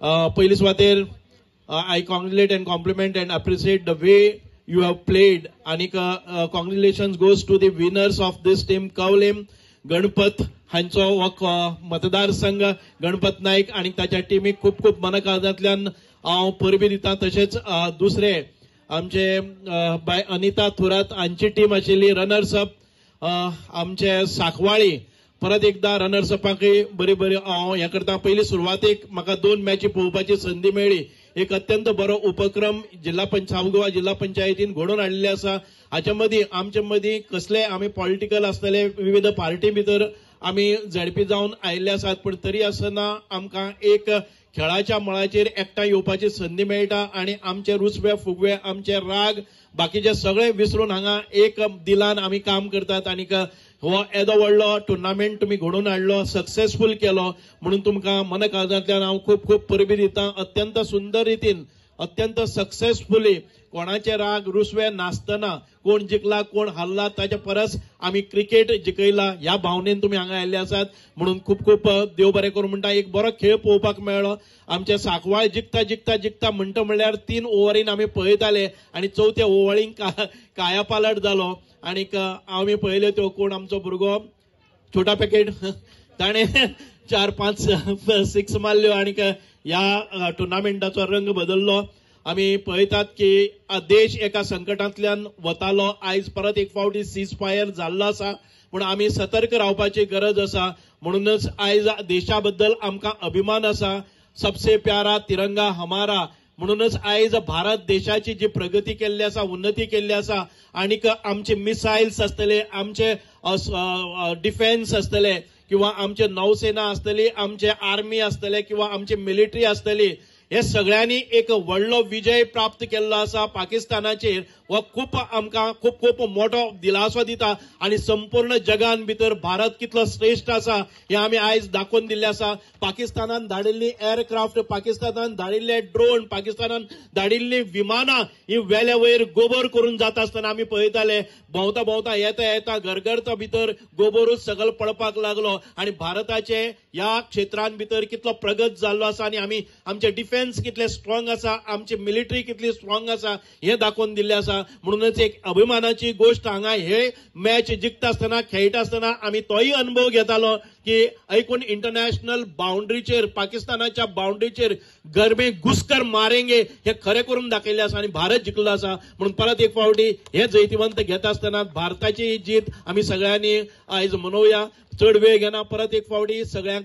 पयली सुवातेर I congratulate and compliment and appreciate the way you have played. And congratulations goes to the winners of this team, Kawlem, Ganpat हांचो मतदारसंघ गणपत नाईक आणि ताच्या टीमीक खूप खूप मनाकाळजांतल्यान हांव परबी दिता. तशेंच दुसरे आमचे बाय अनिता थोरात हांची टीम आशिल्ली रनर्स अप आमचे साखवाळी परत एकदा रनर्स अपाकय बरी बरी हांव हे करता. पयली सुरवातेक म्हाका 2 मॅची पळोवपाची संदी मेळ्ळी. एक अत्यंत बरो उपक्रम साऊथ गोवा जिल्हा पंचायतीन घडोवन हाडलेले आसा. हाच्या मदीं आमचे मदीं कसले आमी पॉलिटिकल आसतले विविध पार्टी भितर आमी झडपी जावन आयिल्ले आसात, पण तरी आसतना आमकां एक खेळाच्या मळाचेर एकठांय येवपाची संदी मेळटा आणि आमचे रुसवे फुगवे आमचे राग बाकीचे सगळे विसरून हांगा एक दिलान आमी काम करतात. आणि हो येदो व्हडलो टुर्नामेंट तुम्ही घडोवन हाडलो, सक्सेसफुल केलो म्हणून तुमकां मनकाळजांतल्यान हांव खूप खूप परबी दिता. अत्यंत सुंदर रितीन अत्यंत सक्सेसफुली कोणाचे राग रुसवे नासतना कोण जिखला कोण हारला ताच्या परस आमी क्रिकेट जिखयला ह्या भावनेन तुम्ही हांगा आयिल्ले आसात म्हणून खूप खूप देव बरें करूं म्हणटा. एक बरो खेळ पळोवपाक मेळ्ळो. आमचे साखवाळ जिखता जिखता जिखता म्हणटा म्हणल्यार 3 ओव्हरीन आमी पळयताले आणि 4थ्या ओव्हरीक कायापालट जालो. आणि आमी पळयल्यो त्यो कोण आमचो भुरगो छोटा पॅकेट ताणे 4-5 6 मारल्यो आणि ह्या टुर्नामेंटाचो रंग बदललो. आमी पळयतात की देश एका संकटांतल्यान वतालो. आयज परत एक फावटी सीज फायर जाल्लो आसा पूण आमी सतर्क रावपाची गरज आसा. म्हणूनच आयज देशा बद्दल आमकां अभिमान आसा. सबसे प्यारा तिरंगा हमारा म्हणूनच आयज भारत देशाची जी प्रगती केल्ली आसा उन्नती केल्ली आसा आणि आमचे मिसाइल्स आसतले आमचे डिफेन्स आसतले किंवा आमचे नौसेना आसतली आमचे आर्मी आसतले किंवा आमची मिलिटरी आसतली हे सगळ्यांनी एक व्हडलो विजय प्राप्त केल्लो आसा पाकिस्तानाचेर. हो खूप आमकां खूप खूप मोठो दिलासो दिता आणि संपूर्ण जगान भितर भारत कितलो श्रेष्ठ आसा हे आमी आयज दाखोवन दिल्ले आसा. पाकिस्तानान धाडिल्ली एअरक्राफ्ट, पाकिस्तानान धाडिल्ले ड्रोन, पाकिस्तानान धाडिल्ली विमानां ही वेल्या वयर गोबर करून जाता आसतना आमी पळयताले. भोंवता भोंवता येता येता गरगरता भितर गोबरूच सकल पडपाक लागलो आणि भारताचे ह्या क्षेत्रान भितर कितलो प्रगत जाल्लो आसा आणि आमी आमचे डिफेन्स कितले स्ट्रॉंग आसा आमची मिलिटरी कितली स्ट्रॉंग आसा हे दाखोवन दिल्ले आसा. म्हणूनच एक अभिमानाची गोष्ट हांगा हे मॅच जिखता आसतना खेळटा आसतना आमी तोही अनुभव घेतालो की ऐकून इंटरनॅशनल बाउंड्रीचेर पाकिस्तानाच्या बाउंड्रीचेर गरबे घुसकर मारेंगे हे खरे करून दाखयले आसा आणि भारत जिखलो आसा. म्हणून परत एक फावटी हे जैतिवंत घेता आसतना भारताची जीत आमी सगळ्यांनी आयज मनोवया. चड वेळ घेना परत एक फावटी सगळ्यांक